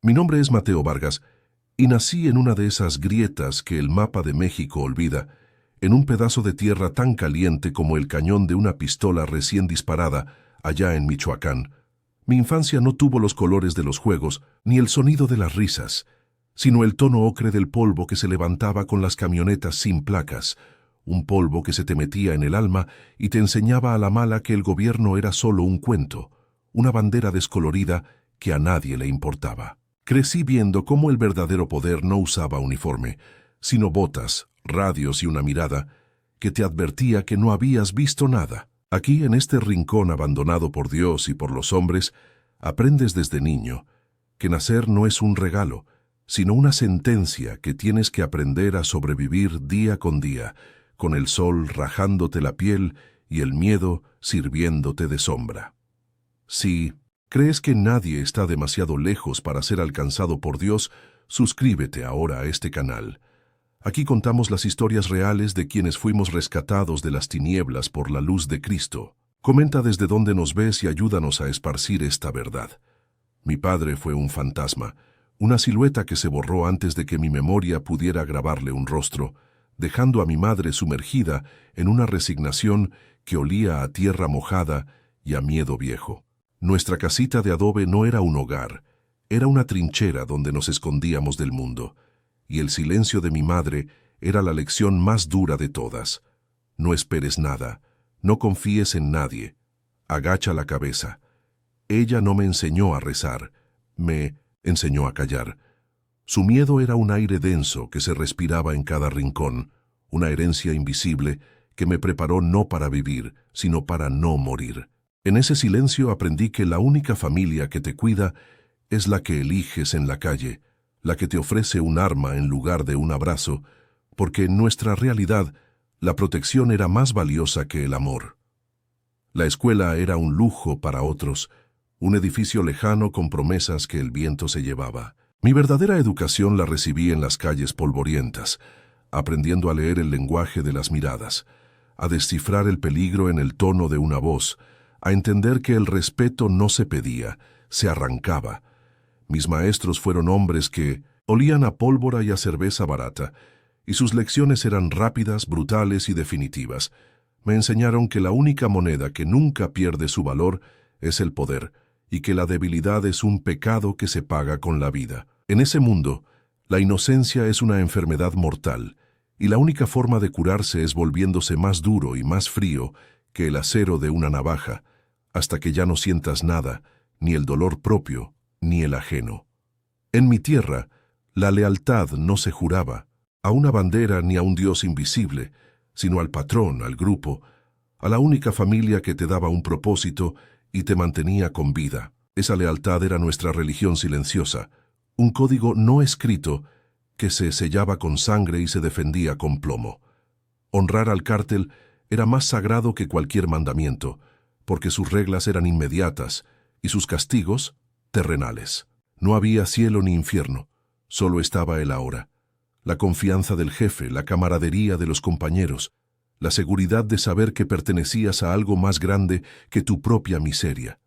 Mi nombre es Mateo Vargas y nací en una de esas grietas que el mapa de México olvida, en un pedazo de tierra tan caliente como el cañón de una pistola recién disparada allá en Michoacán. Mi infancia no tuvo los colores de los juegos ni el sonido de las risas, sino el tono ocre del polvo que se levantaba con las camionetas sin placas, un polvo que se te metía en el alma y te enseñaba a la mala que el gobierno era solo un cuento, una bandera descolorida que a nadie le importaba. Crecí viendo cómo el verdadero poder no usaba uniforme, sino botas, radios y una mirada que te advertía que no habías visto nada. Aquí, en este rincón abandonado por Dios y por los hombres, aprendes desde niño que nacer no es un regalo, sino una sentencia que tienes que aprender a sobrevivir día con día, con el sol rajándote la piel y el miedo sirviéndote de sombra. Si crees que nadie está demasiado lejos para ser alcanzado por Dios, suscríbete ahora a este canal. Aquí contamos las historias reales de quienes fuimos rescatados de las tinieblas por la luz de Cristo. Comenta desde dónde nos ves y ayúdanos a esparcir esta verdad. Mi padre fue un fantasma, una silueta que se borró antes de que mi memoria pudiera grabarle un rostro, dejando a mi madre sumergida en una resignación que olía a tierra mojada y a miedo viejo. Nuestra casita de adobe no era un hogar, era una trinchera donde nos escondíamos del mundo, y el silencio de mi madre era la lección más dura de todas. No esperes nada, no confíes en nadie, agacha la cabeza. Ella no me enseñó a rezar, me enseñó a callar. Su miedo era un aire denso que se respiraba en cada rincón, una herencia invisible que me preparó no para vivir, sino para no morir. En ese silencio aprendí que la única familia que te cuida es la que eliges en la calle, la que te ofrece un arma en lugar de un abrazo, porque en nuestra realidad la protección era más valiosa que el amor. La escuela era un lujo para otros, un edificio lejano con promesas que el viento se llevaba. Mi verdadera educación la recibí en las calles polvorientas, aprendiendo a leer el lenguaje de las miradas, a descifrar el peligro en el tono de una voz, a entender que el respeto no se pedía, se arrancaba. Mis maestros fueron hombres que olían a pólvora y a cerveza barata, y sus lecciones eran rápidas, brutales y definitivas. Me enseñaron que la única moneda que nunca pierde su valor es el poder, y que la debilidad es un pecado que se paga con la vida. En ese mundo, la inocencia es una enfermedad mortal, y la única forma de curarse es volviéndose más duro y más frío que el acero de una navaja, hasta que ya no sientas nada, ni el dolor propio, ni el ajeno. En mi tierra, la lealtad no se juraba a una bandera ni a un Dios invisible, sino al patrón, al grupo, a la única familia que te daba un propósito y te mantenía con vida. Esa lealtad era nuestra religión silenciosa, un código no escrito que se sellaba con sangre y se defendía con plomo. Honrar al cártel era más sagrado que cualquier mandamiento, porque sus reglas eran inmediatas y sus castigos terrenales. No había cielo ni infierno, solo estaba el ahora. La confianza del jefe, la camaradería de los compañeros, la seguridad de saber que pertenecías a algo más grande que tu propia miseria.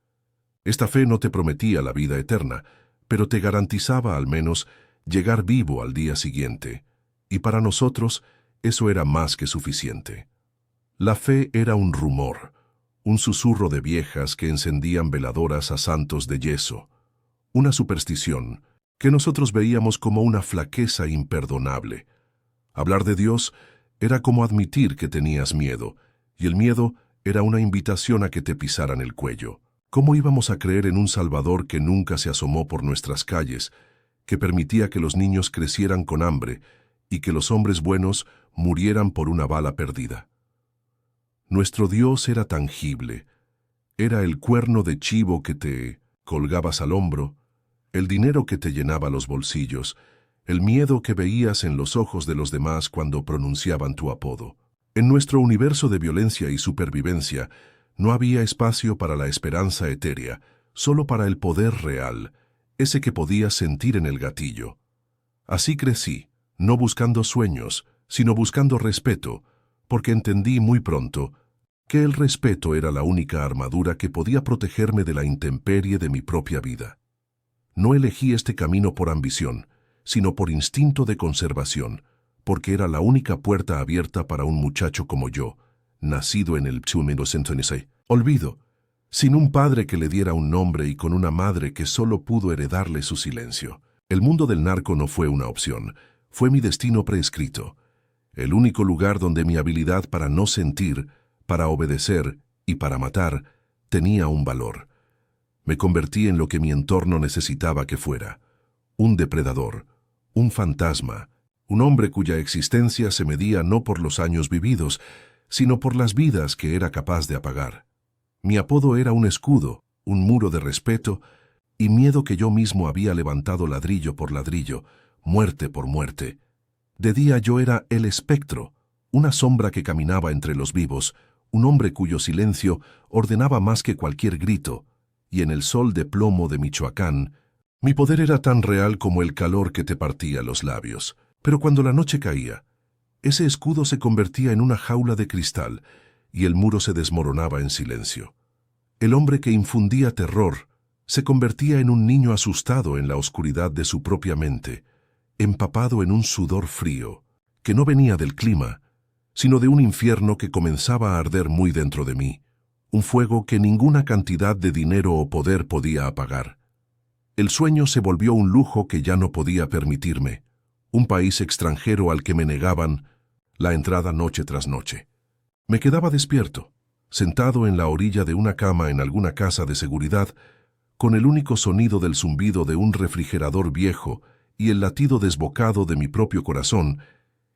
Esta fe no te prometía la vida eterna, pero te garantizaba al menos llegar vivo al día siguiente, y para nosotros eso era más que suficiente. La fe era un rumor, un susurro de viejas que encendían veladoras a santos de yeso, una superstición que nosotros veíamos como una flaqueza imperdonable. Hablar de Dios era como admitir que tenías miedo, y el miedo era una invitación a que te pisaran el cuello. ¿Cómo íbamos a creer en un Salvador que nunca se asomó por nuestras calles, que permitía que los niños crecieran con hambre y que los hombres buenos murieran por una bala perdida? Nuestro Dios era tangible, era el cuerno de chivo que te colgabas al hombro, el dinero que te llenaba los bolsillos, el miedo que veías en los ojos de los demás cuando pronunciaban tu apodo. En nuestro universo de violencia y supervivencia, no había espacio para la esperanza etérea, solo para el poder real, ese que podías sentir en el gatillo. Así crecí, no buscando sueños, sino buscando respeto, porque entendí muy pronto que el respeto era la única armadura que podía protegerme de la intemperie de mi propia vida. No elegí este camino por ambición, sino por instinto de conservación, porque era la única puerta abierta para un muchacho como yo, nacido en el 1916. Olvido, sin un padre que le diera un nombre y con una madre que solo pudo heredarle su silencio. El mundo del narco no fue una opción, fue mi destino prescrito. El único lugar donde mi habilidad para no sentir, para obedecer y para matar tenía un valor. Me convertí en lo que mi entorno necesitaba que fuera: un depredador, un fantasma, un hombre cuya existencia se medía no por los años vividos, sino por las vidas que era capaz de apagar. Mi apodo era un escudo, un muro de respeto y miedo que yo mismo había levantado ladrillo por ladrillo, muerte por muerte. De día yo era el espectro, una sombra que caminaba entre los vivos, un hombre cuyo silencio ordenaba más que cualquier grito, y en el sol de plomo de Michoacán, mi poder era tan real como el calor que te partía los labios. Pero cuando la noche caía, ese escudo se convertía en una jaula de cristal y el muro se desmoronaba en silencio. El hombre que infundía terror se convertía en un niño asustado en la oscuridad de su propia mente, empapado en un sudor frío, que no venía del clima, sino de un infierno que comenzaba a arder muy dentro de mí, un fuego que ninguna cantidad de dinero o poder podía apagar. El sueño se volvió un lujo que ya no podía permitirme, un país extranjero al que me negaban la entrada noche tras noche. Me quedaba despierto, sentado en la orilla de una cama en alguna casa de seguridad, con el único sonido del zumbido de un refrigerador viejo y el latido desbocado de mi propio corazón,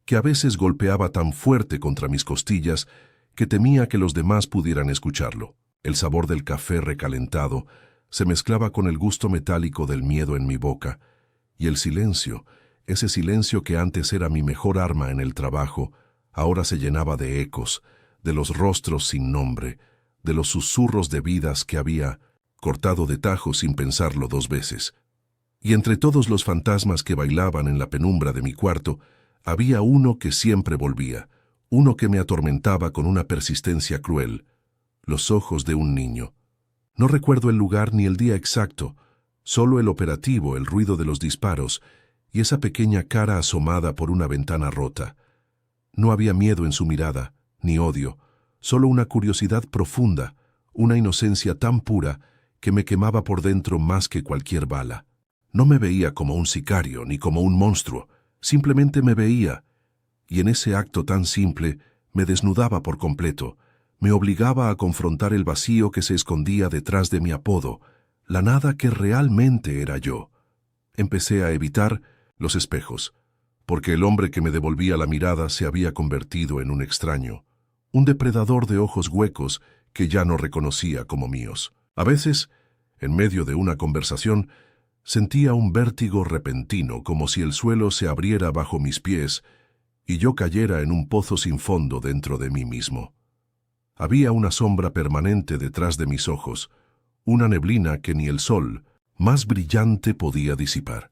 que a veces golpeaba tan fuerte contra mis costillas que temía que los demás pudieran escucharlo. El sabor del café recalentado se mezclaba con el gusto metálico del miedo en mi boca, y el silencio, ese silencio que antes era mi mejor arma en el trabajo, ahora se llenaba de ecos, de los rostros sin nombre, de los susurros de vidas que había cortado de tajo sin pensarlo 2 veces. Y entre todos los fantasmas que bailaban en la penumbra de mi cuarto, había uno que siempre volvía, uno que me atormentaba con una persistencia cruel: los ojos de un niño. No recuerdo el lugar ni el día exacto, solo el operativo, el ruido de los disparos y esa pequeña cara asomada por una ventana rota. No había miedo en su mirada, ni odio, solo una curiosidad profunda, una inocencia tan pura que me quemaba por dentro más que cualquier bala. No me veía como un sicario ni como un monstruo, simplemente me veía, y en ese acto tan simple me desnudaba por completo, me obligaba a confrontar el vacío que se escondía detrás de mi apodo, la nada que realmente era yo. Empecé a evitar los espejos, porque el hombre que me devolvía la mirada se había convertido en un extraño, un depredador de ojos huecos que ya no reconocía como míos. A veces, en medio de una conversación, sentía un vértigo repentino, como si el suelo se abriera bajo mis pies y yo cayera en un pozo sin fondo dentro de mí mismo. Había una sombra permanente detrás de mis ojos, una neblina que ni el sol, más brillante, podía disipar.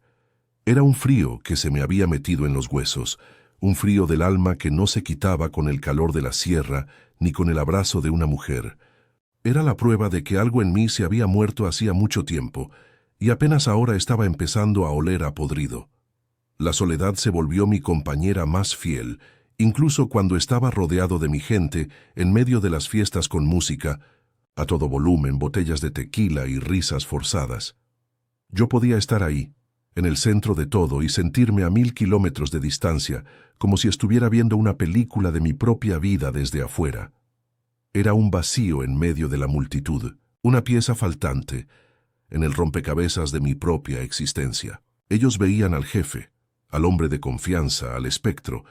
Era un frío que se me había metido en los huesos, un frío del alma que no se quitaba con el calor de la sierra ni con el abrazo de una mujer. Era la prueba de que algo en mí se había muerto hacía mucho tiempo y apenas ahora estaba empezando a oler a podrido. La soledad se volvió mi compañera más fiel, incluso cuando estaba rodeado de mi gente en medio de las fiestas con música, a todo volumen, botellas de tequila y risas forzadas. Yo podía estar ahí, en el centro de todo, y sentirme a 1000 kilómetros de distancia, como si estuviera viendo una película de mi propia vida desde afuera. Era un vacío en medio de la multitud, una pieza faltante en el rompecabezas de mi propia existencia. Ellos veían al jefe, al hombre de confianza, al espectro,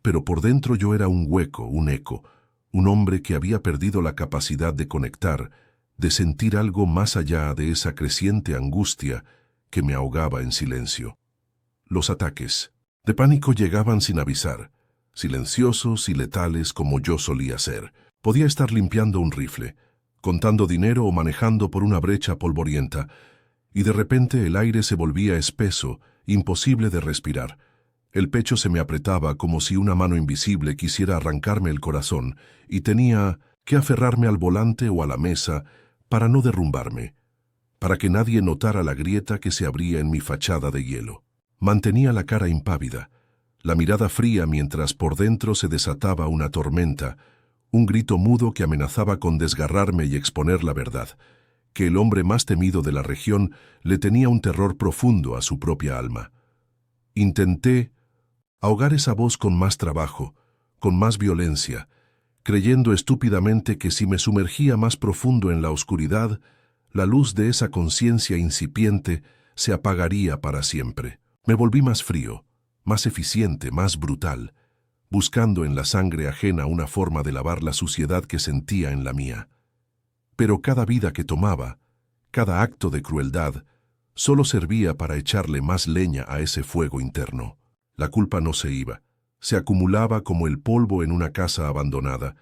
pero por dentro yo era un hueco, un eco, un hombre que había perdido la capacidad de conectar, de sentir algo más allá de esa creciente angustia que me ahogaba en silencio. Los ataques de pánico llegaban sin avisar, silenciosos y letales como yo solía ser. Podía estar limpiando un rifle, contando dinero o manejando por una brecha polvorienta, y de repente el aire se volvía espeso, imposible de respirar. El pecho se me apretaba como si una mano invisible quisiera arrancarme el corazón, y tenía que aferrarme al volante o a la mesa para no derrumbarme. para que nadie notara la grieta que se abría en mi fachada de hielo. Mantenía la cara impávida, la mirada fría mientras por dentro se desataba una tormenta, un grito mudo que amenazaba con desgarrarme y exponer la verdad, que el hombre más temido de la región le tenía un terror profundo a su propia alma. Intenté ahogar esa voz con más trabajo, con más violencia, creyendo estúpidamente que si me sumergía más profundo en la oscuridad, la luz de esa conciencia incipiente se apagaría para siempre. Me volví más frío, más eficiente, más brutal, buscando en la sangre ajena una forma de lavar la suciedad que sentía en la mía. Pero cada vida que tomaba, cada acto de crueldad, solo servía para echarle más leña a ese fuego interno. La culpa no se iba, se acumulaba como el polvo en una casa abandonada,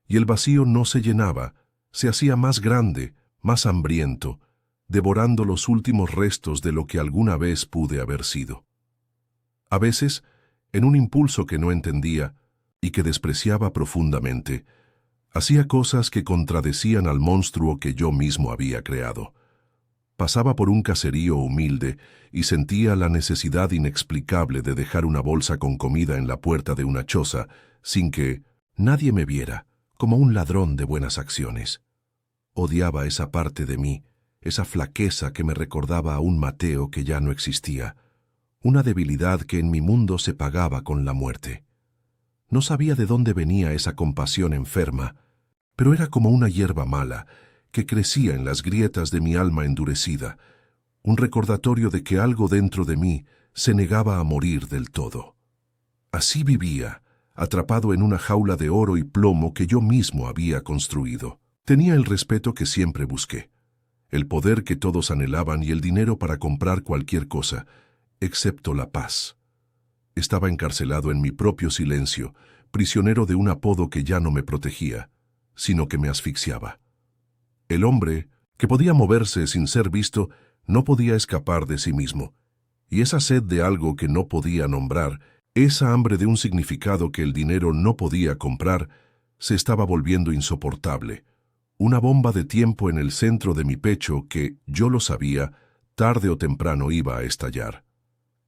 y el vacío no se llenaba, se hacía más grande, más hambriento, devorando los últimos restos de lo que alguna vez pude haber sido. A veces, en un impulso que no entendía y que despreciaba profundamente, hacía cosas que contradecían al monstruo que yo mismo había creado. Pasaba por un caserío humilde y sentía la necesidad inexplicable de dejar una bolsa con comida en la puerta de una choza sin que nadie me viera, como un ladrón de buenas acciones. Odiaba esa parte de mí, esa flaqueza que me recordaba a un Mateo que ya no existía, una debilidad que en mi mundo se pagaba con la muerte. No sabía de dónde venía esa compasión enferma, pero era como una hierba mala que crecía en las grietas de mi alma endurecida, un recordatorio de que algo dentro de mí se negaba a morir del todo. Así vivía, atrapado en una jaula de oro y plomo que yo mismo había construido. Tenía el respeto que siempre busqué, el poder que todos anhelaban y el dinero para comprar cualquier cosa, excepto la paz. Estaba encarcelado en mi propio silencio, prisionero de un apodo que ya no me protegía, sino que me asfixiaba. El hombre, que podía moverse sin ser visto, no podía escapar de sí mismo, y esa sed de algo que no podía nombrar, esa hambre de un significado que el dinero no podía comprar, se estaba volviendo insoportable. Una bomba de tiempo en el centro de mi pecho que, yo lo sabía, tarde o temprano iba a estallar.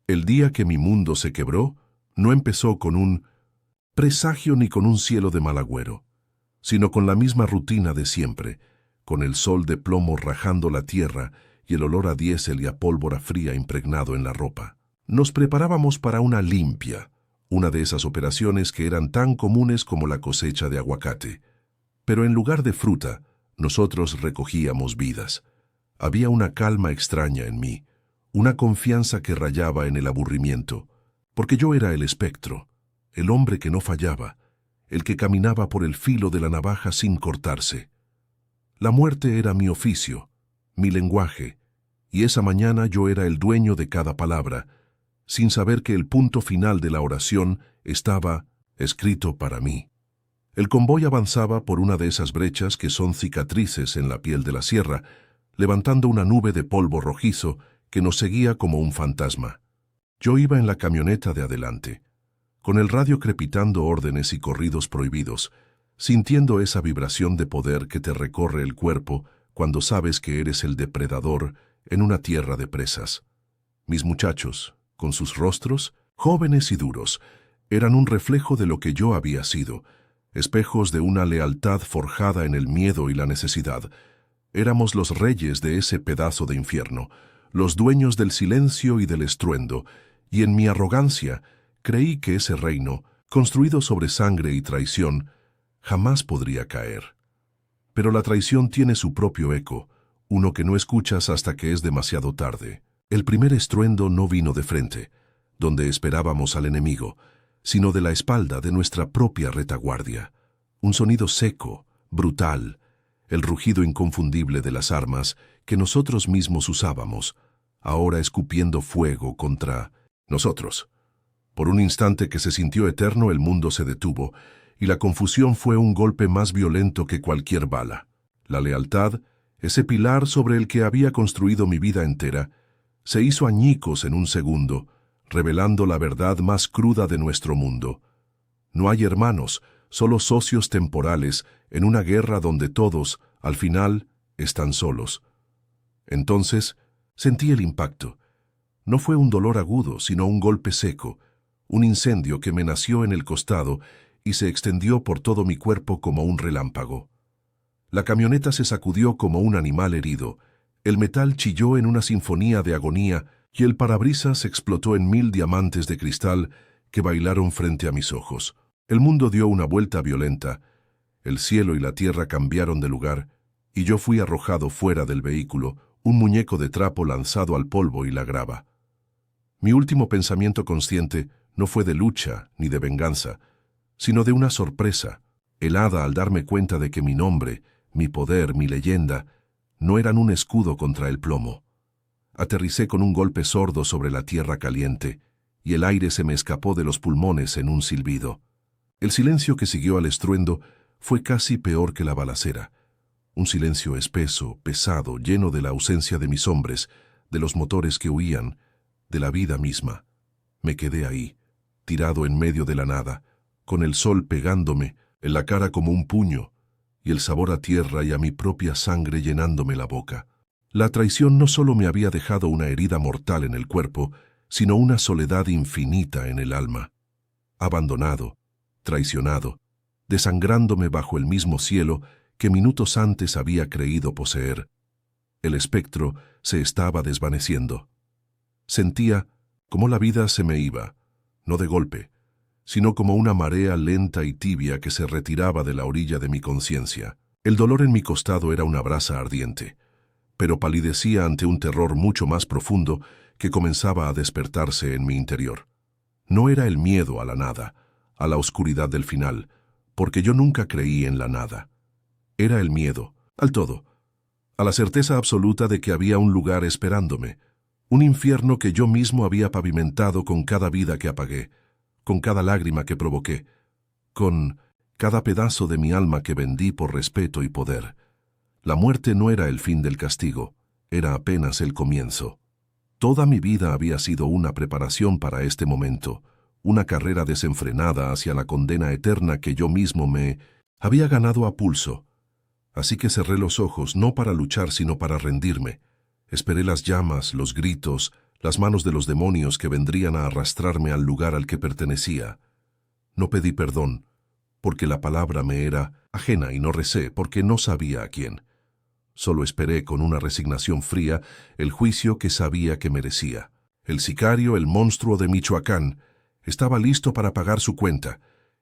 El día que mi mundo se quebró, no empezó con un presagio ni con un cielo de mal agüero, sino con la misma rutina de siempre, con el sol de plomo rajando la tierra y el olor a diésel y a pólvora fría impregnado en la ropa. Nos preparábamos para una limpia, una de esas operaciones que eran tan comunes como la cosecha de aguacate. Pero en lugar de fruta, nosotros recogíamos vidas. Había una calma extraña en mí, una confianza que rayaba en el aburrimiento, porque yo era el espectro, el hombre que no fallaba, el que caminaba por el filo de la navaja sin cortarse. La muerte era mi oficio, mi lenguaje, y esa mañana yo era el dueño de cada palabra, sin saber que el punto final de la oración estaba escrito para mí. El convoy avanzaba por una de esas brechas que son cicatrices en la piel de la sierra, levantando una nube de polvo rojizo que nos seguía como un fantasma. Yo iba en la camioneta de adelante, con el radio crepitando órdenes y corridos prohibidos, sintiendo esa vibración de poder que te recorre el cuerpo cuando sabes que eres el depredador en una tierra de presas. Mis muchachos, con sus rostros, jóvenes y duros, eran un reflejo de lo que yo había sido, espejos de una lealtad forjada en el miedo y la necesidad. Éramos los reyes de ese pedazo de infierno, los dueños del silencio y del estruendo, y en mi arrogancia creí que ese reino, construido sobre sangre y traición, jamás podría caer. Pero la traición tiene su propio eco, uno que no escuchas hasta que es demasiado tarde. El primer estruendo no vino de frente, donde esperábamos al enemigo, sino de la espalda de nuestra propia retaguardia. Un sonido seco, brutal, el rugido inconfundible de las armas que nosotros mismos usábamos, ahora escupiendo fuego contra nosotros. Por un instante que se sintió eterno, el mundo se detuvo, y la confusión fue un golpe más violento que cualquier bala. La lealtad, ese pilar sobre el que había construido mi vida entera, se hizo añicos en un segundo, revelando la verdad más cruda de nuestro mundo. No hay hermanos, solo socios temporales en una guerra donde todos, al final, están solos. Entonces sentí el impacto. No fue un dolor agudo, sino un golpe seco, un incendio que me nació en el costado y se extendió por todo mi cuerpo como un relámpago. La camioneta se sacudió como un animal herido, el metal chilló en una sinfonía de agonía y el parabrisas explotó en 1000 diamantes de cristal que bailaron frente a mis ojos. El mundo dio una vuelta violenta, el cielo y la tierra cambiaron de lugar, y yo fui arrojado fuera del vehículo, un muñeco de trapo lanzado al polvo y la grava. Mi último pensamiento consciente no fue de lucha ni de venganza, sino de una sorpresa, helada al darme cuenta de que mi nombre, mi poder, mi leyenda, no eran un escudo contra el plomo. Aterricé con un golpe sordo sobre la tierra caliente, y el aire se me escapó de los pulmones en un silbido. El silencio que siguió al estruendo fue casi peor que la balacera. Un silencio espeso, pesado, lleno de la ausencia de mis hombres, de los motores que huían, de la vida misma. Me quedé ahí, tirado en medio de la nada, con el sol pegándome en la cara como un puño, y el sabor a tierra y a mi propia sangre llenándome la boca. La traición no solo me había dejado una herida mortal en el cuerpo, sino una soledad infinita en el alma. Abandonado, traicionado, desangrándome bajo el mismo cielo que minutos antes había creído poseer. El espectro se estaba desvaneciendo. Sentía cómo la vida se me iba, no de golpe, sino como una marea lenta y tibia que se retiraba de la orilla de mi conciencia. El dolor en mi costado era una brasa ardiente, pero palidecía ante un terror mucho más profundo que comenzaba a despertarse en mi interior. No era el miedo a la nada, a la oscuridad del final, porque yo nunca creí en la nada. Era el miedo, al todo, a la certeza absoluta de que había un lugar esperándome, un infierno que yo mismo había pavimentado con cada vida que apagué, con cada lágrima que provoqué, con cada pedazo de mi alma que vendí por respeto y poder. La muerte no era el fin del castigo, era apenas el comienzo. Toda mi vida había sido una preparación para este momento, una carrera desenfrenada hacia la condena eterna que yo mismo me había ganado a pulso. Así que cerré los ojos no para luchar sino para rendirme. Esperé las llamas, los gritos, las manos de los demonios que vendrían a arrastrarme al lugar al que pertenecía. No pedí perdón, porque la palabra me era ajena y no recé porque no sabía a quién. Solo esperé con una resignación fría el juicio que sabía que merecía. El sicario, el monstruo de Michoacán, estaba listo para pagar su cuenta,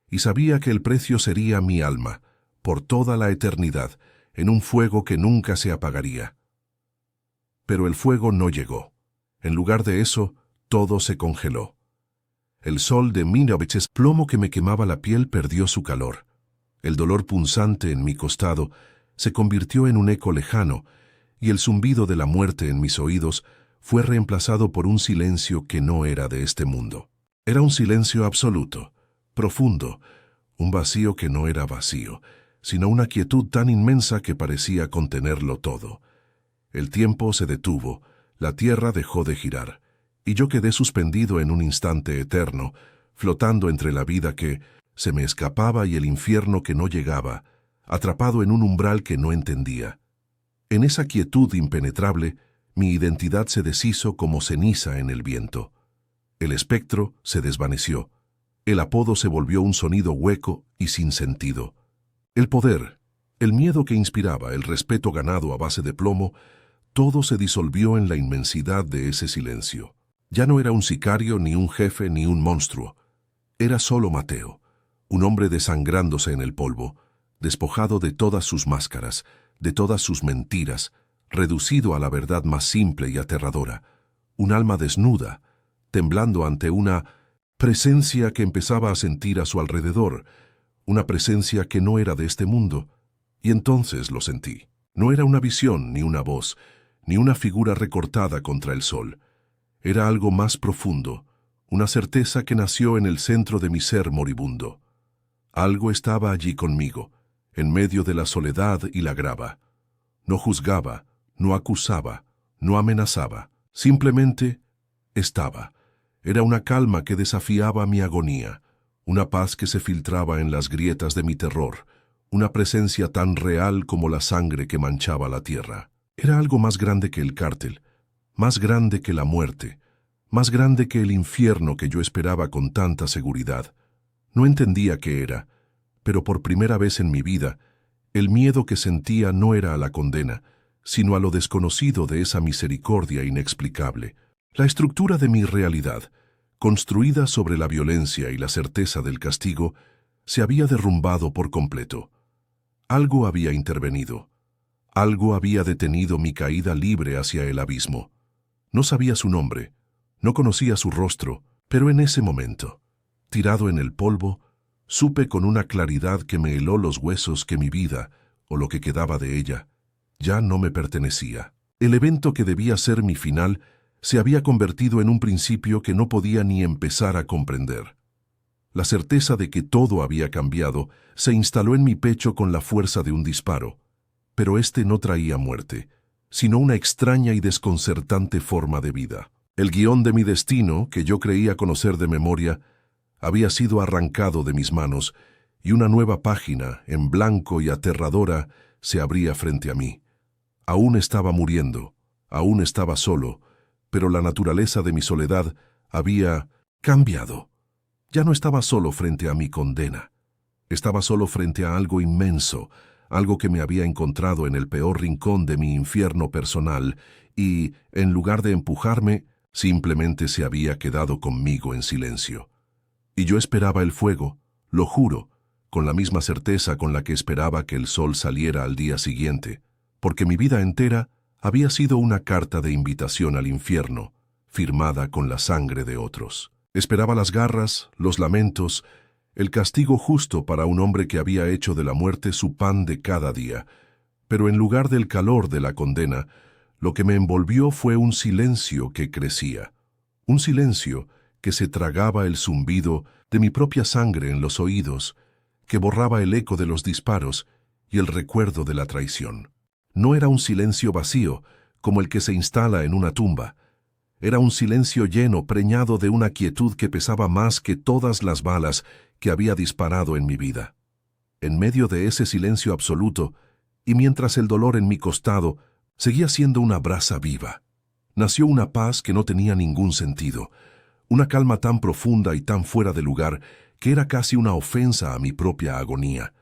y sabía que el precio sería mi alma, por toda la eternidad, en un fuego que nunca se apagaría. Pero el fuego no llegó. En lugar de eso, todo se congeló. El sol de Minovich, plomo que me quemaba la piel, perdió su calor. El dolor punzante en mi costado se convirtió en un eco lejano, y el zumbido de la muerte en mis oídos fue reemplazado por un silencio que no era de este mundo. Era un silencio absoluto, profundo, un vacío que no era vacío, sino una quietud tan inmensa que parecía contenerlo todo. El tiempo se detuvo, la tierra dejó de girar, y yo quedé suspendido en un instante eterno, flotando entre la vida que se me escapaba y el infierno que no llegaba, atrapado en un umbral que no entendía. En esa quietud impenetrable, mi identidad se deshizo como ceniza en el viento. El espectro se desvaneció. El apodo se volvió un sonido hueco y sin sentido. El poder, el miedo que inspiraba, el respeto ganado a base de plomo, todo se disolvió en la inmensidad de ese silencio. Ya no era un sicario, ni un jefe, ni un monstruo. Era solo Mateo, un hombre desangrándose en el polvo, despojado de todas sus máscaras, de todas sus mentiras, reducido a la verdad más simple y aterradora, un alma desnuda, temblando ante una presencia que empezaba a sentir a su alrededor, una presencia que no era de este mundo. Y entonces lo sentí. No era una visión, ni una voz, ni una figura recortada contra el sol. Era algo más profundo, una certeza que nació en el centro de mi ser moribundo. Algo estaba allí conmigo, en medio de la soledad y la grava. No juzgaba, no acusaba, no amenazaba, simplemente estaba. Era una calma que desafiaba mi agonía, una paz que se filtraba en las grietas de mi terror, una presencia tan real como la sangre que manchaba la tierra. Era algo más grande que el cártel, más grande que la muerte, más grande que el infierno que yo esperaba con tanta seguridad. No entendía qué era, pero por primera vez en mi vida, el miedo que sentía no era a la condena, sino a lo desconocido de esa misericordia inexplicable. La estructura de mi realidad, construida sobre la violencia y la certeza del castigo, se había derrumbado por completo. Algo había intervenido. Algo había detenido mi caída libre hacia el abismo. No sabía su nombre, no conocía su rostro, pero en ese momento, tirado en el polvo, supe con una claridad que me heló los huesos que mi vida, o lo que quedaba de ella, ya no me pertenecía. El evento que debía ser mi final se había convertido en un principio que no podía ni empezar a comprender. La certeza de que todo había cambiado se instaló en mi pecho con la fuerza de un disparo, pero este no traía muerte, sino una extraña y desconcertante forma de vida. El guión de mi destino, que yo creía conocer de memoria, había sido arrancado de mis manos, y una nueva página, en blanco y aterradora, se abría frente a mí. Aún estaba muriendo, aún estaba solo, pero la naturaleza de mi soledad había cambiado. Ya no estaba solo frente a mi condena. Estaba solo frente a algo inmenso, algo que me había encontrado en el peor rincón de mi infierno personal y, en lugar de empujarme, simplemente se había quedado conmigo en silencio. Y yo esperaba el fuego, lo juro, con la misma certeza con la que esperaba que el sol saliera al día siguiente, porque mi vida entera había sido una carta de invitación al infierno, firmada con la sangre de otros. Esperaba las garras, los lamentos, el castigo justo para un hombre que había hecho de la muerte su pan de cada día, pero en lugar del calor de la condena, lo que me envolvió fue un silencio que crecía, un silencio que se tragaba el zumbido de mi propia sangre en los oídos, que borraba el eco de los disparos y el recuerdo de la traición. No era un silencio vacío, como el que se instala en una tumba. Era un silencio lleno, preñado de una quietud que pesaba más que todas las balas que había disparado en mi vida. En medio de ese silencio absoluto, y mientras el dolor en mi costado seguía siendo una brasa viva, nació una paz que no tenía ningún sentido, una calma tan profunda y tan fuera de lugar que era casi una ofensa a mi propia agonía.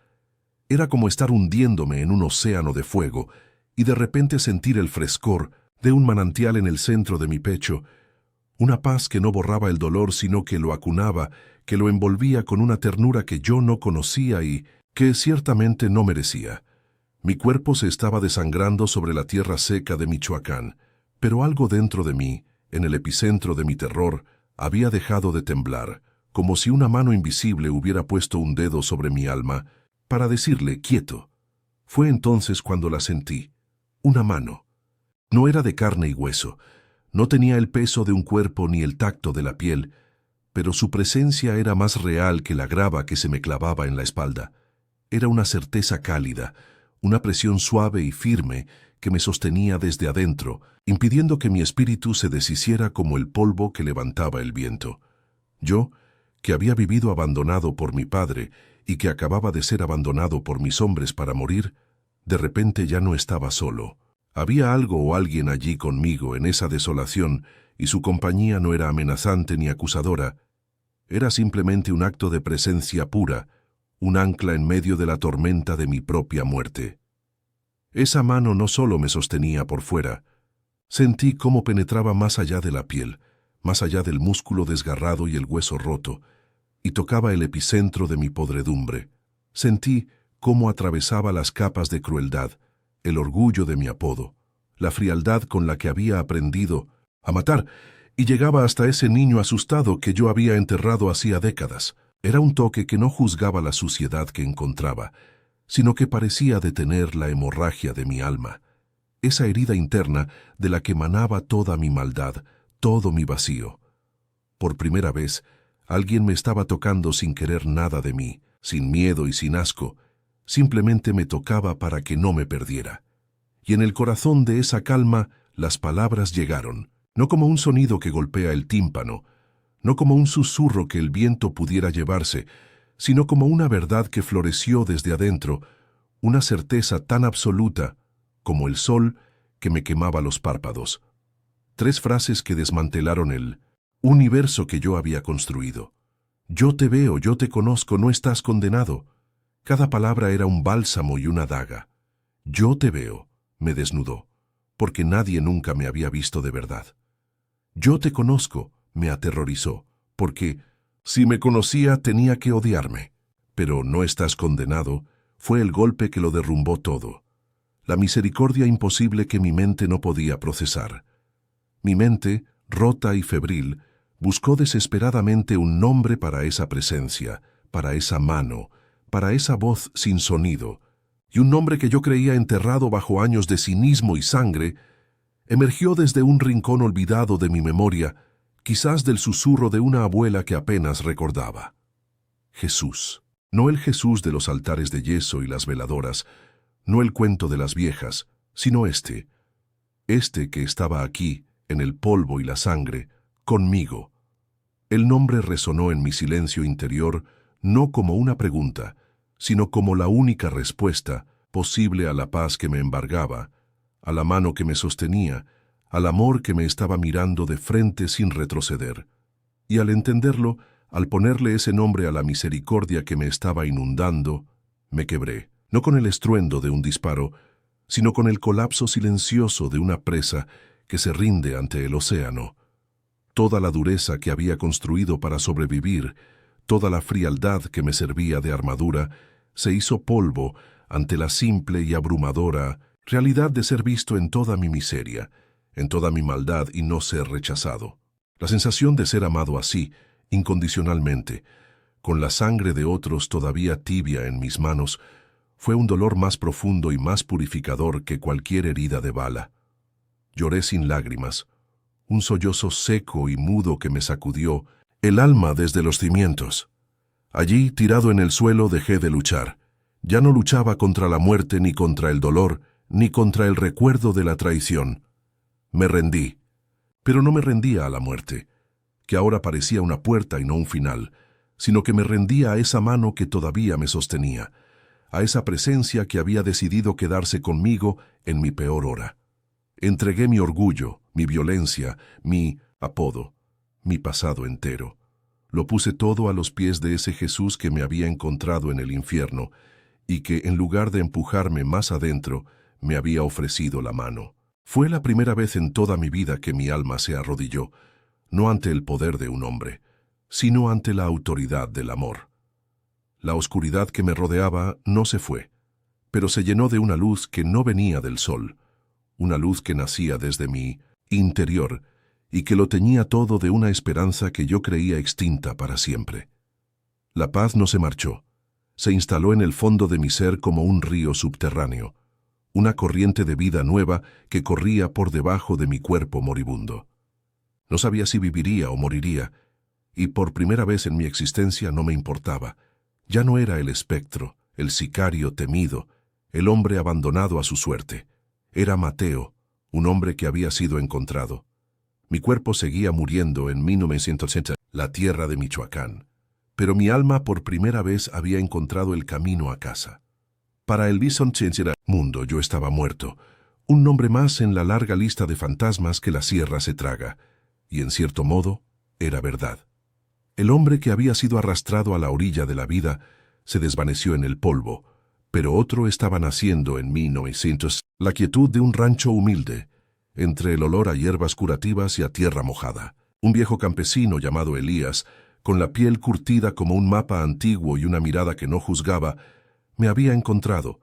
Era como estar hundiéndome en un océano de fuego y de repente sentir el frescor de un manantial en el centro de mi pecho, una paz que no borraba el dolor sino que lo acunaba, que lo envolvía con una ternura que yo no conocía y que ciertamente no merecía. Mi cuerpo se estaba desangrando sobre la tierra seca de Michoacán, pero algo dentro de mí, en el epicentro de mi terror, había dejado de temblar, como si una mano invisible hubiera puesto un dedo sobre mi alma para decirle quieto. Fue entonces cuando la sentí, una mano. No era de carne y hueso, no tenía el peso de un cuerpo ni el tacto de la piel, pero su presencia era más real que la grava que se me clavaba en la espalda. Era una certeza cálida, una presión suave y firme que me sostenía desde adentro, impidiendo que mi espíritu se deshiciera como el polvo que levantaba el viento. Yo, que había vivido abandonado por mi padre y que acababa de ser abandonado por mis hombres para morir, de repente ya no estaba solo. Había algo o alguien allí conmigo en esa desolación, y su compañía no era amenazante ni acusadora. Era simplemente un acto de presencia pura, un ancla en medio de la tormenta de mi propia muerte. Esa mano no solo me sostenía por fuera. Sentí cómo penetraba más allá de la piel, más allá del músculo desgarrado y el hueso roto, y tocaba el epicentro de mi podredumbre. Sentí cómo atravesaba las capas de crueldad, el orgullo de mi apodo, la frialdad con la que había aprendido a matar, y llegaba hasta ese niño asustado que yo había enterrado hacía décadas. Era un toque que no juzgaba la suciedad que encontraba, sino que parecía detener la hemorragia de mi alma, esa herida interna de la que emanaba toda mi maldad, todo mi vacío. Por primera vez, alguien me estaba tocando sin querer nada de mí, sin miedo y sin asco, simplemente me tocaba para que no me perdiera. Y en el corazón de esa calma las palabras llegaron, no como un sonido que golpea el tímpano, no como un susurro que el viento pudiera llevarse, sino como una verdad que floreció desde adentro, una certeza tan absoluta como el sol que me quemaba los párpados. 3 frases que desmantelaron el universo que yo había construido. Yo te veo, yo te conozco, no estás condenado. Cada palabra era un bálsamo y una daga. Yo te veo, me desnudó, porque nadie nunca me había visto de verdad. Yo te conozco, me aterrorizó, porque si me conocía tenía que odiarme. Pero no estás condenado, fue el golpe que lo derrumbó todo. La misericordia imposible que mi mente no podía procesar. Mi mente, rota y febril, buscó desesperadamente un nombre para esa presencia, para esa mano, para esa voz sin sonido, y un nombre que yo creía enterrado bajo años de cinismo y sangre, emergió desde un rincón olvidado de mi memoria, quizás del susurro de una abuela que apenas recordaba. Jesús. No el Jesús de los altares de yeso y las veladoras, no el cuento de las viejas, sino este que estaba aquí, en el polvo y la sangre, conmigo. El nombre resonó en mi silencio interior, no como una pregunta, sino como la única respuesta posible a la paz que me embargaba, a la mano que me sostenía, al amor que me estaba mirando de frente sin retroceder. Y al entenderlo, al ponerle ese nombre a la misericordia que me estaba inundando, me quebré, no con el estruendo de un disparo, sino con el colapso silencioso de una presa que se rinde ante el océano. Toda la dureza que había construido para sobrevivir, toda la frialdad que me servía de armadura, se hizo polvo ante la simple y abrumadora realidad de ser visto en toda mi miseria, en toda mi maldad y no ser rechazado. La sensación de ser amado así, incondicionalmente, con la sangre de otros todavía tibia en mis manos, fue un dolor más profundo y más purificador que cualquier herida de bala. Lloré sin lágrimas, un sollozo seco y mudo que me sacudió el alma desde los cimientos. Allí, tirado en el suelo, dejé de luchar. Ya no luchaba contra la muerte, ni contra el dolor, ni contra el recuerdo de la traición. Me rendí, pero no me rendía a la muerte, que ahora parecía una puerta y no un final, sino que me rendía a esa mano que todavía me sostenía, a esa presencia que había decidido quedarse conmigo en mi peor hora. Entregué mi orgullo, mi violencia, mi apodo, mi pasado entero. Lo puse todo a los pies de ese Jesús que me había encontrado en el infierno y que, en lugar de empujarme más adentro, me había ofrecido la mano. Fue la primera vez en toda mi vida que mi alma se arrodilló, no ante el poder de un hombre, sino ante la autoridad del amor. La oscuridad que me rodeaba no se fue, pero se llenó de una luz que no venía del sol, una luz que nacía desde mi interior y que lo teñía todo de una esperanza que yo creía extinta para siempre. La paz no se marchó, se instaló en el fondo de mi ser como un río subterráneo, una corriente de vida nueva que corría por debajo de mi cuerpo moribundo. No sabía si viviría o moriría, y por primera vez en mi existencia no me importaba. Ya no era el espectro, el sicario temido, el hombre abandonado a su suerte. Era Mateo, un hombre que había sido encontrado. Mi cuerpo seguía muriendo en 1980, la tierra de Michoacán, pero mi alma por primera vez había encontrado el camino a casa. Para el Bisonchenchera mundo yo estaba muerto, un nombre más en la larga lista de fantasmas que la sierra se traga, y en cierto modo era verdad. El hombre que había sido arrastrado a la orilla de la vida se desvaneció en el polvo, pero otro estaba naciendo en 1900, la quietud de un rancho humilde, entre el olor a hierbas curativas y a tierra mojada. Un viejo campesino llamado Elías, con la piel curtida como un mapa antiguo y una mirada que no juzgaba, me había encontrado.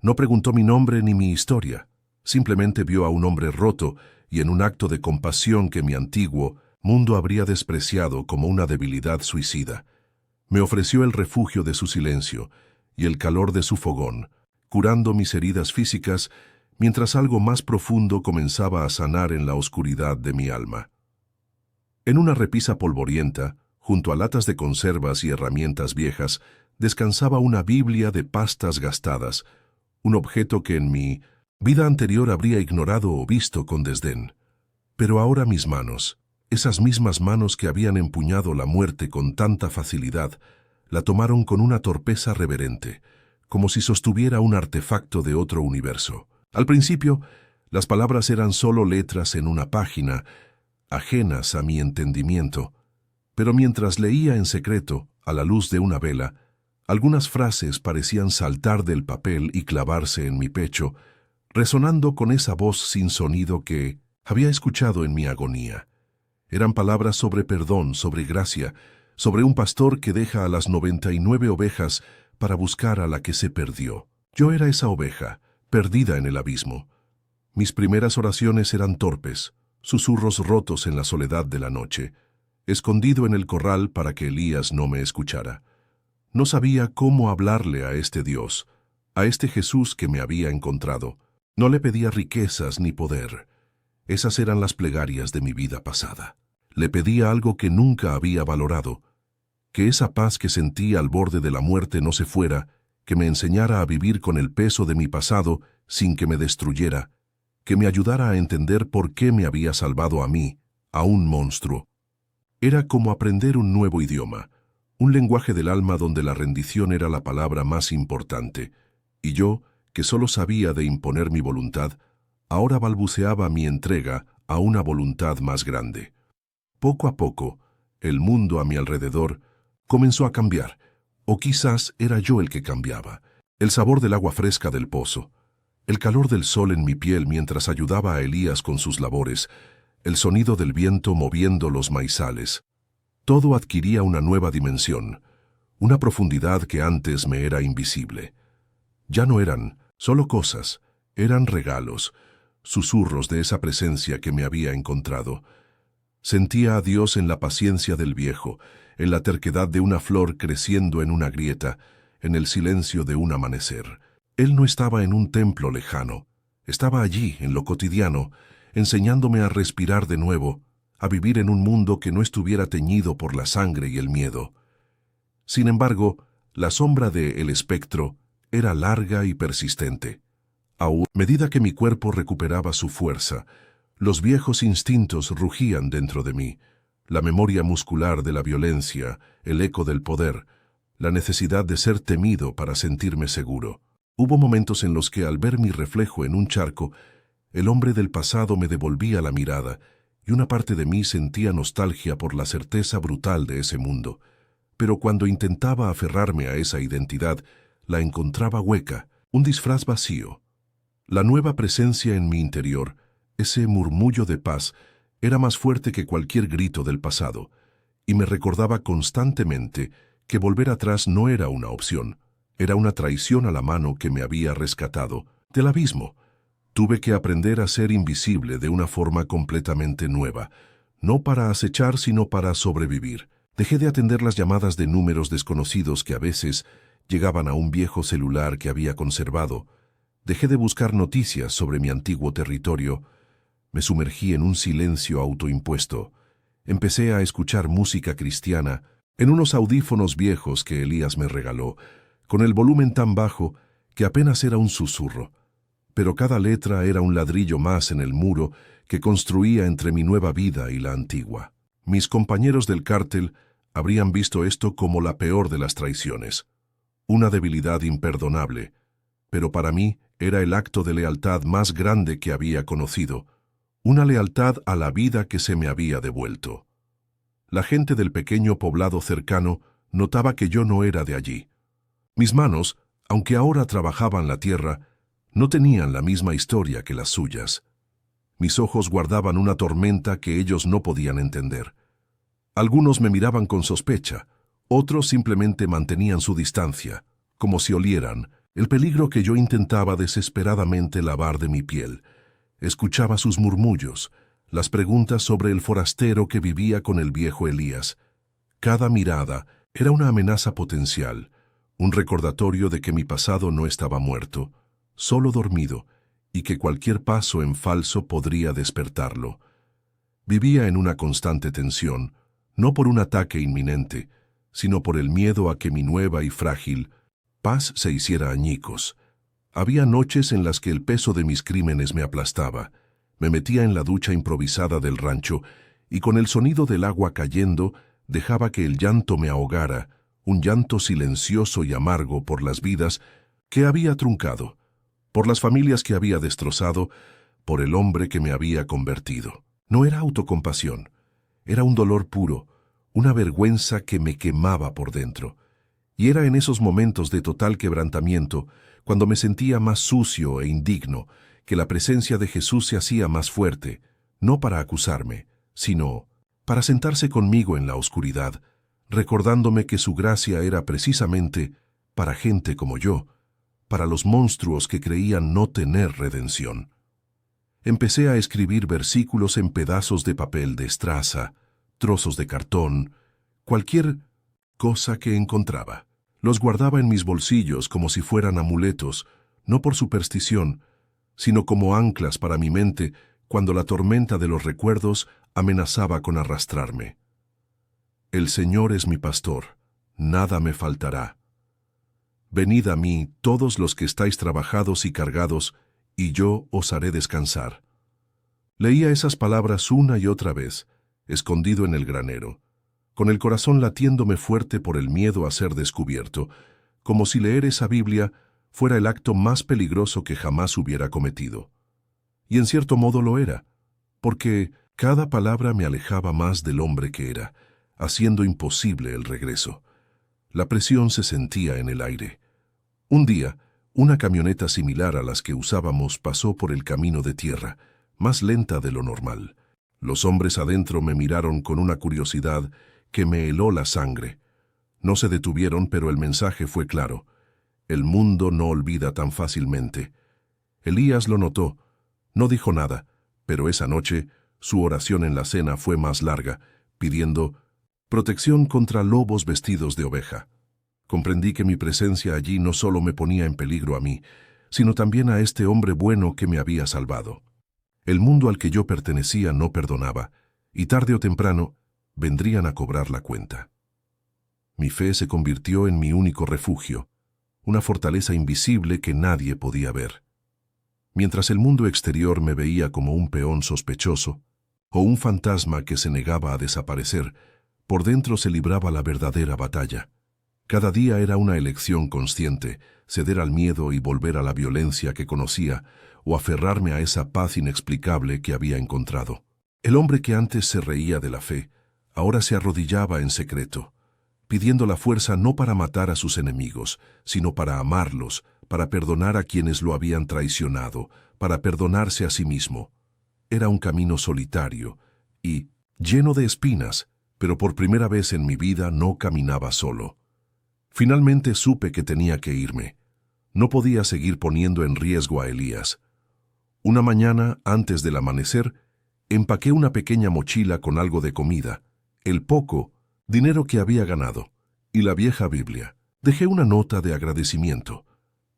No preguntó mi nombre ni mi historia, simplemente vio a un hombre roto y en un acto de compasión que mi antiguo mundo habría despreciado como una debilidad suicida. Me ofreció el refugio de su silencio y el calor de su fogón, curando mis heridas físicas, mientras algo más profundo comenzaba a sanar en la oscuridad de mi alma. En una repisa polvorienta, junto a latas de conservas y herramientas viejas, descansaba una Biblia de pastas gastadas, un objeto que en mi vida anterior habría ignorado o visto con desdén. Pero ahora mis manos, esas mismas manos que habían empuñado la muerte con tanta facilidad, la tomaron con una torpeza reverente, como si sostuviera un artefacto de otro universo. Al principio, Las palabras eran solo letras en una página, ajenas a mi entendimiento. Pero mientras leía en secreto, a la luz de una vela, algunas frases parecían saltar del papel y clavarse en mi pecho, resonando con esa voz sin sonido que había escuchado en mi agonía. Eran palabras sobre perdón, sobre gracia, sobre un pastor que deja a las 99 ovejas para buscar a la que se perdió. Yo era esa oveja, perdida en el abismo. Mis primeras oraciones eran torpes, susurros rotos en la soledad de la noche, escondido en el corral para que Elías no me escuchara. No sabía cómo hablarle a este Dios, a este Jesús que me había encontrado. No le pedía riquezas ni poder. Esas eran las plegarias de mi vida pasada. Le pedía algo que nunca había valorado, que esa paz que sentía al borde de la muerte no se fuera, que me enseñara a vivir con el peso de mi pasado sin que me destruyera, que me ayudara a entender por qué me había salvado a mí, a un monstruo. Era como aprender un nuevo idioma, un lenguaje del alma donde la rendición era la palabra más importante, y yo, que solo sabía de imponer mi voluntad, ahora balbuceaba mi entrega a una voluntad más grande. Poco a poco, el mundo a mi alrededor comenzó a cambiar, o quizás era yo el que cambiaba. El sabor del agua fresca del pozo, el calor del sol en mi piel mientras ayudaba a Elías con sus labores, el sonido del viento moviendo los maizales. Todo adquiría una nueva dimensión, una profundidad que antes me era invisible. Ya no eran solo cosas, eran regalos, susurros de esa presencia que me había encontrado. Sentía a Dios en la paciencia del viejo, en la terquedad de una flor creciendo en una grieta, en el silencio de un amanecer. Él no estaba en un templo lejano, estaba allí, en lo cotidiano, enseñándome a respirar de nuevo, a vivir en un mundo que no estuviera teñido por la sangre y el miedo. Sin embargo, la sombra de El Espectro era larga y persistente. A medida que mi cuerpo recuperaba su fuerza, los viejos instintos rugían dentro de mí, la memoria muscular de la violencia, el eco del poder, la necesidad de ser temido para sentirme seguro. Hubo momentos en los que, al ver mi reflejo en un charco, el hombre del pasado me devolvía la mirada, y una parte de mí sentía nostalgia por la certeza brutal de ese mundo. Pero cuando intentaba aferrarme a esa identidad, la encontraba hueca, un disfraz vacío. La nueva presencia en mi interior, ese murmullo de paz, era más fuerte que cualquier grito del pasado, y me recordaba constantemente que volver atrás no era una opción, era una traición a la mano que me había rescatado del abismo. Tuve que aprender a ser invisible de una forma completamente nueva, no para acechar sino para sobrevivir. Dejé de atender las llamadas de números desconocidos que a veces llegaban a un viejo celular que había conservado. Dejé de buscar noticias sobre mi antiguo territorio. Me sumergí en un silencio autoimpuesto. Empecé a escuchar música cristiana en unos audífonos viejos que Elías me regaló, con el volumen tan bajo que apenas era un susurro. Pero cada letra era un ladrillo más en el muro que construía entre mi nueva vida y la antigua. Mis compañeros del cártel habrían visto esto como la peor de las traiciones, una debilidad imperdonable, pero para mí era el acto de lealtad más grande que había conocido, una lealtad a la vida que se me había devuelto. La gente del pequeño poblado cercano notaba que yo no era de allí. Mis manos, aunque ahora trabajaban la tierra, no tenían la misma historia que las suyas. Mis ojos guardaban una tormenta que ellos no podían entender. Algunos me miraban con sospecha, otros simplemente mantenían su distancia, como si olieran el peligro que yo intentaba desesperadamente lavar de mi piel. Escuchaba sus murmullos, las preguntas sobre el forastero que vivía con el viejo Elías. Cada mirada era una amenaza potencial, un recordatorio de que mi pasado no estaba muerto, solo dormido, y que cualquier paso en falso podría despertarlo. Vivía en una constante tensión, no por un ataque inminente, sino por el miedo a que mi nueva y frágil paz se hiciera añicos. Había noches en las que el peso de mis crímenes me aplastaba. Me metía en la ducha improvisada del rancho y con el sonido del agua cayendo dejaba que el llanto me ahogara, un llanto silencioso y amargo por las vidas que había truncado, por las familias que había destrozado, por el hombre que me había convertido. No era autocompasión, era un dolor puro, una vergüenza que me quemaba por dentro. Y era en esos momentos de total quebrantamiento, cuando me sentía más sucio e indigno, que la presencia de Jesús se hacía más fuerte, no para acusarme, sino para sentarse conmigo en la oscuridad, recordándome que su gracia era precisamente para gente como yo, para los monstruos que creían no tener redención. Empecé a escribir versículos en pedazos de papel de estraza, trozos de cartón, cualquier cosa que encontraba. Los guardaba en mis bolsillos como si fueran amuletos, no por superstición, sino como anclas para mi mente cuando la tormenta de los recuerdos amenazaba con arrastrarme. El Señor es mi pastor, nada me faltará. Venid a mí todos los que estáis trabajados y cargados, y yo os haré descansar. Leía esas palabras una y otra vez, escondido en el granero, con el corazón latiéndome fuerte por el miedo a ser descubierto, como si leer esa Biblia fuera el acto más peligroso que jamás hubiera cometido. Y en cierto modo lo era, porque cada palabra me alejaba más del hombre que era, haciendo imposible el regreso. La presión se sentía en el aire. Un día, una camioneta similar a las que usábamos pasó por el camino de tierra, más lenta de lo normal. Los hombres adentro me miraron con una curiosidad que me heló la sangre. No se detuvieron, pero el mensaje fue claro. El mundo no olvida tan fácilmente. Elías lo notó. No dijo nada, pero esa noche su oración en la cena fue más larga, pidiendo protección contra lobos vestidos de oveja. Comprendí que mi presencia allí no solo me ponía en peligro a mí, sino también a este hombre bueno que me había salvado. El mundo al que yo pertenecía no perdonaba, y tarde o temprano vendrían a cobrar la cuenta. Mi fe se convirtió en mi único refugio, una fortaleza invisible que nadie podía ver. Mientras el mundo exterior me veía como un peón sospechoso, o un fantasma que se negaba a desaparecer, por dentro se libraba la verdadera batalla. Cada día era una elección consciente, ceder al miedo y volver a la violencia que conocía, o aferrarme a esa paz inexplicable que había encontrado. El hombre que antes se reía de la fe, ahora se arrodillaba en secreto, pidiendo la fuerza no para matar a sus enemigos, sino para amarlos, para perdonar a quienes lo habían traicionado, para perdonarse a sí mismo. Era un camino solitario y lleno de espinas, pero por primera vez en mi vida no caminaba solo. Finalmente supe que tenía que irme. No podía seguir poniendo en riesgo a Elías. Una mañana, antes del amanecer, empaqué una pequeña mochila con algo de comida, el poco dinero que había ganado, y la vieja Biblia. Dejé una nota de agradecimiento,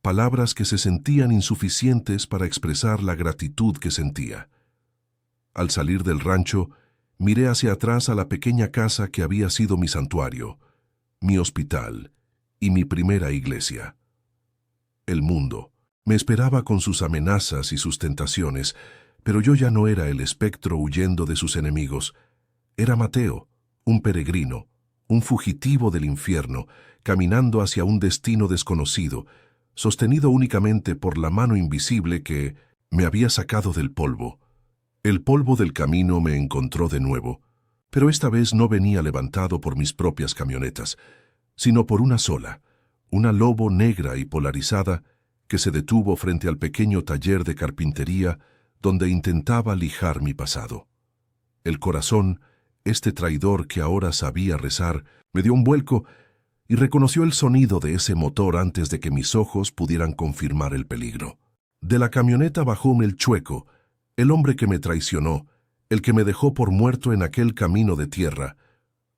palabras que se sentían insuficientes para expresar la gratitud que sentía. Al salir del rancho, miré hacia atrás a la pequeña casa que había sido mi santuario, mi hospital y mi primera iglesia. El mundo me esperaba con sus amenazas y sus tentaciones, pero yo ya no era el espectro huyendo de sus enemigos. Era Mateo, un peregrino, un fugitivo del infierno, caminando hacia un destino desconocido, sostenido únicamente por la mano invisible que me había sacado del polvo. El polvo del camino me encontró de nuevo, pero esta vez no venía levantado por mis propias camionetas, sino por una sola, una lobo negra y polarizada que se detuvo frente al pequeño taller de carpintería donde intentaba lijar mi pasado. El corazón, este traidor que ahora sabía rezar, me dio un vuelco y reconoció el sonido de ese motor antes de que mis ojos pudieran confirmar el peligro. De la camioneta bajó el chueco, el hombre que me traicionó, el que me dejó por muerto en aquel camino de tierra.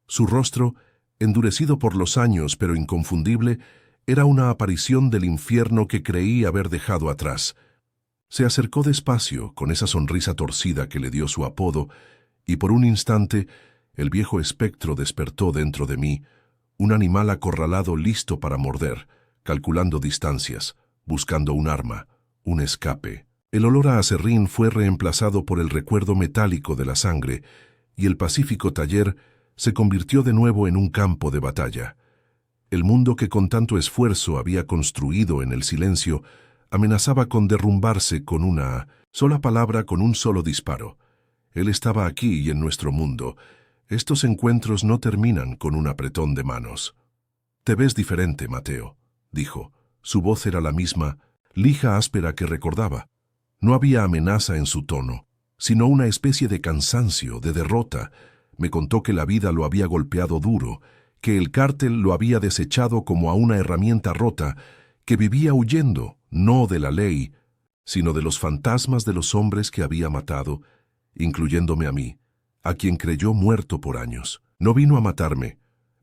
Su rostro, endurecido por los años pero inconfundible, era una aparición del infierno que creí haber dejado atrás. Se acercó despacio, con esa sonrisa torcida que le dio su apodo, y por un instante el viejo espectro despertó dentro de mí, un animal acorralado listo para morder, calculando distancias, buscando un arma, un escape. El olor a aserrín fue reemplazado por el recuerdo metálico de la sangre, y el pacífico taller se convirtió de nuevo en un campo de batalla. El mundo que con tanto esfuerzo había construido en el silencio amenazaba con derrumbarse con una sola palabra, con un solo disparo. Él estaba aquí y en nuestro mundo. Estos encuentros no terminan con un apretón de manos. «Te ves diferente, Mateo», dijo. Su voz era la misma, lija áspera que recordaba. No había amenaza en su tono, sino una especie de cansancio, de derrota. Me contó que la vida lo había golpeado duro, que el cártel lo había desechado como a una herramienta rota, que vivía huyendo, no de la ley, sino de los fantasmas de los hombres que había matado, incluyéndome a mí, a quien creyó muerto por años. No vino a matarme,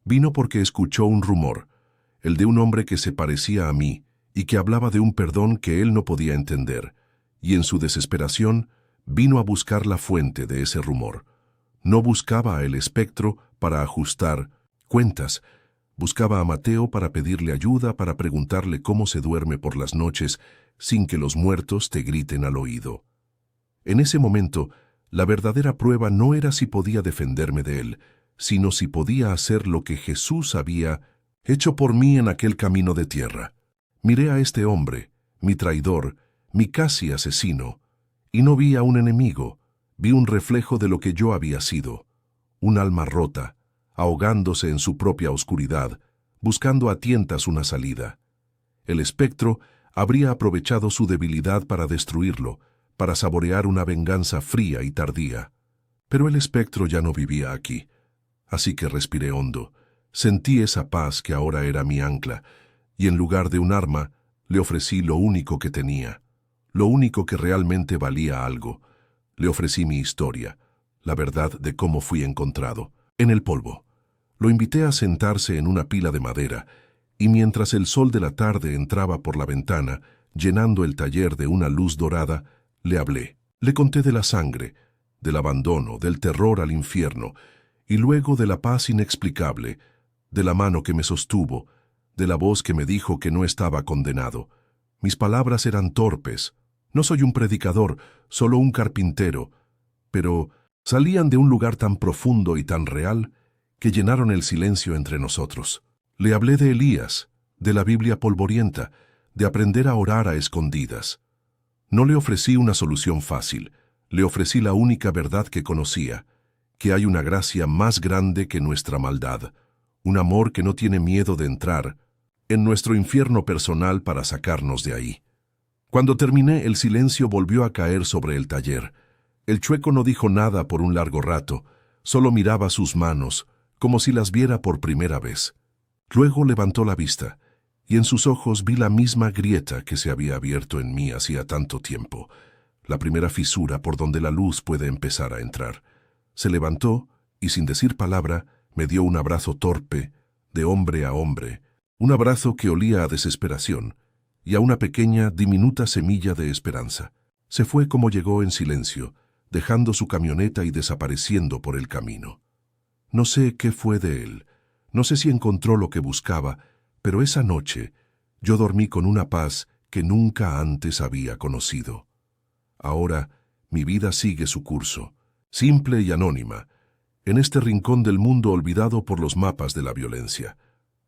vino porque escuchó un rumor, el de un hombre que se parecía a mí y que hablaba de un perdón que él no podía entender, y en su desesperación vino a buscar la fuente de ese rumor. No buscaba a el espectro para ajustar cuentas, buscaba a Mateo para pedirle ayuda, para preguntarle cómo se duerme por las noches sin que los muertos te griten al oído. En ese momento, la verdadera prueba no era si podía defenderme de él, sino si podía hacer lo que Jesús había hecho por mí en aquel camino de tierra. Miré a este hombre, mi traidor, mi casi asesino, y no vi a un enemigo, vi un reflejo de lo que yo había sido, un alma rota, ahogándose en su propia oscuridad, buscando a tientas una salida. El espectro habría aprovechado su debilidad para destruirlo, para saborear una venganza fría y tardía. Pero el espectro ya no vivía aquí. Así que respiré hondo, sentí esa paz que ahora era mi ancla, y en lugar de un arma, le ofrecí lo único que tenía, lo único que realmente valía algo. Le ofrecí mi historia, la verdad de cómo fui encontrado, en el polvo. Lo invité a sentarse en una pila de madera, y mientras el sol de la tarde entraba por la ventana, llenando el taller de una luz dorada, le hablé. Le conté de la sangre, del abandono, del terror al infierno, y luego de la paz inexplicable, de la mano que me sostuvo, de la voz que me dijo que no estaba condenado. Mis palabras eran torpes. No soy un predicador, solo un carpintero, pero salían de un lugar tan profundo y tan real que llenaron el silencio entre nosotros. Le hablé de Elías, de la Biblia polvorienta, de aprender a orar a escondidas. No le ofrecí una solución fácil, le ofrecí la única verdad que conocía, que hay una gracia más grande que nuestra maldad, un amor que no tiene miedo de entrar en nuestro infierno personal para sacarnos de ahí. Cuando terminé, el silencio volvió a caer sobre el taller. El chueco no dijo nada por un largo rato, solo miraba sus manos, como si las viera por primera vez. Luego levantó la vista, y en sus ojos vi la misma grieta que se había abierto en mí hacía tanto tiempo, la primera fisura por donde la luz puede empezar a entrar. Se levantó y, sin decir palabra, me dio un abrazo torpe, de hombre a hombre, un abrazo que olía a desesperación y a una pequeña, diminuta semilla de esperanza. Se fue como llegó, en silencio, dejando su camioneta y desapareciendo por el camino. No sé qué fue de él, no sé si encontró lo que buscaba, pero esa noche yo dormí con una paz que nunca antes había conocido. Ahora mi vida sigue su curso, simple y anónima, en este rincón del mundo olvidado por los mapas de la violencia.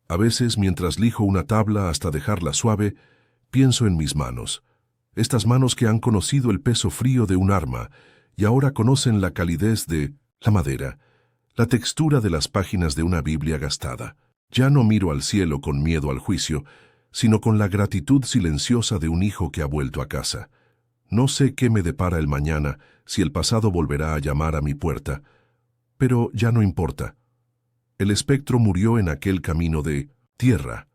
A veces, mientras lijo una tabla hasta dejarla suave, pienso en mis manos, estas manos que han conocido el peso frío de un arma y ahora conocen la calidez de la madera, la textura de las páginas de una Biblia gastada. Ya no miro al cielo con miedo al juicio, sino con la gratitud silenciosa de un hijo que ha vuelto a casa. No sé qué me depara el mañana, si el pasado volverá a llamar a mi puerta, pero ya no importa. El espectro murió en aquel camino de tierra.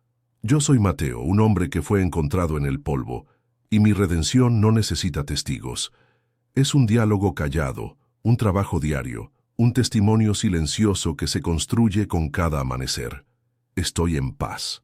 Yo soy Mateo, un hombre que fue encontrado en el polvo, y mi redención no necesita testigos. Es un diálogo callado, un trabajo diario, un testimonio silencioso que se construye con cada amanecer. Estoy en paz.